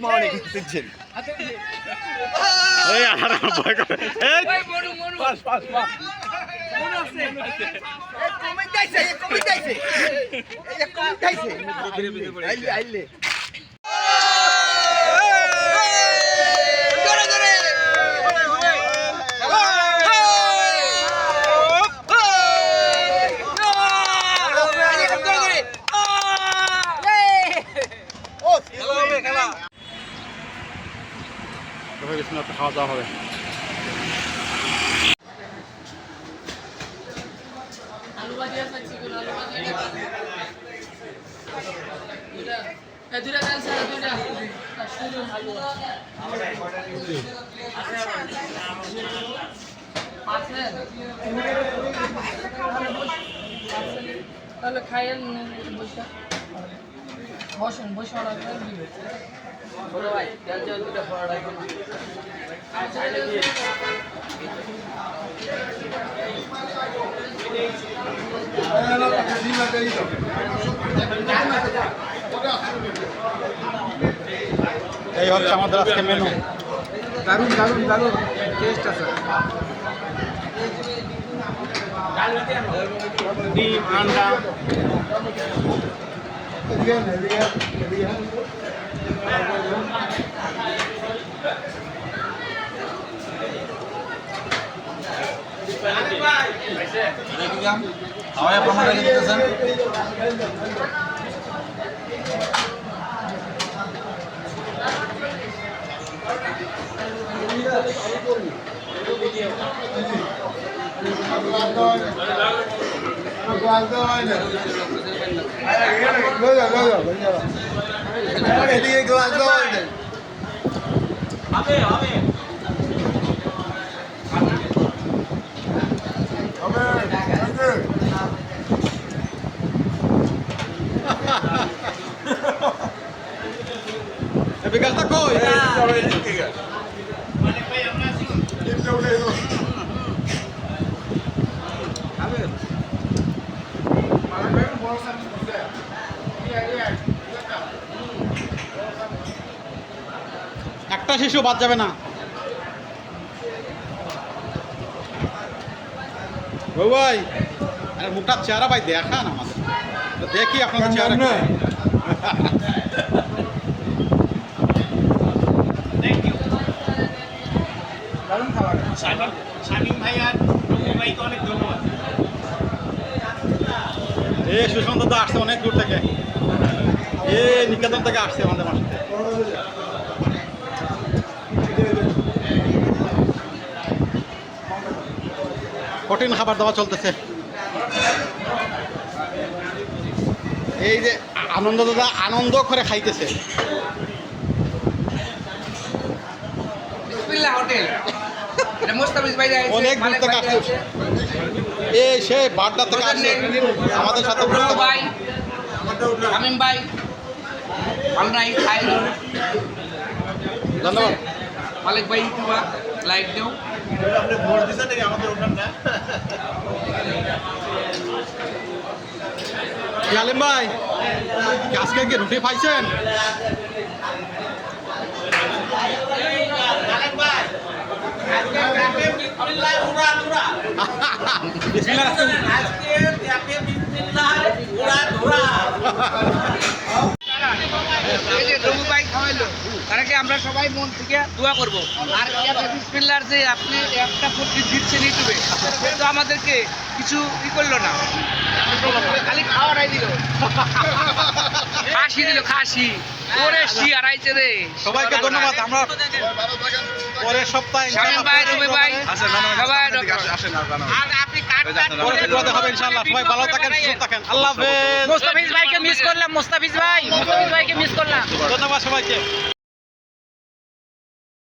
morning. Attention. এই আর ভয় করে এই Pass. Comentaise. Aile. খাওয়া দাওয়া হবে আলু ভাজি আছে চিকেন আলু ভাজি দুইটা ডাল ছাড়া দুইটা শুরু আলু তাহলে খাইয়েন বসেন বসে অর্ডার করে দিবে বলো ভাই ডাল চাল দুইটা অর্ডার করুন এই হচ্ছে আমাদের আজকে মেনু দারুন টেস্ট আছে ডিম আন্ডা খাওয়া প্রমাণ রেখে দিতেছেন বিকাশটা কই একটা শিশু বাদ যাবে না ও ভাই আরে মুখটা চেহারা ভাই দেখান আমাদের দেখি আপনাদের চেহারা শামীম ভাই আর ভাইকে অনেক ধন্যবাদ। সুশান্ত দা আসছে অনেক দূর থেকে নিকেতন থেকে আসছে আমাদের মাসে কঠিন খাবার দাবার চলতেছে এই যে আনন্দ দাদা আনন্দ করে খাইতেছে হোটেল মোস্তাফিজ ভাই অনেক দূর থেকে আসছে এই সে বাড্ডা থেকে আসছে আমাদের সাথে ভাই শামীম ভাই আমরা এই খাই ধন্যবাদ মালিক ভাই ইউটিউবার লাইক দেও আপনি ভোট দিচ্ছেন নাকি আমাদের ওখানটা? আলিম ভাই আজকে কি রুটি পাইছেন এই যে রবি ভাই খাওয়াইলো তারাকে আমরা সবাই মন থেকে দোয়া করব আর বিসমিল্লাহর যে আপনি একটা প্রতি দিচ্ছেন ইউটিউবে কিন্তু আমাদেরকে কিছু ই করলো না খালি খাওয়াটাই দিল খাসি দিল খাসি ওরে শি আড়াইছে রে সবাইকে ধন্যবাদ আমরা পরের সপ্তাহে শামীম ভাই রবি ভাই সবাই আর আপনি কাটটা পরের ভিডিওতে হবে ইনশাআল্লাহ সবাই ভালো থাকেন সুস্থ থাকেন আল্লাহ হাফেজ মোস্তাফিজ ভাইকে মিস করলাম মোস্তাফিজ ভাইকে মিস করলাম ধন্যবাদ সবাইকে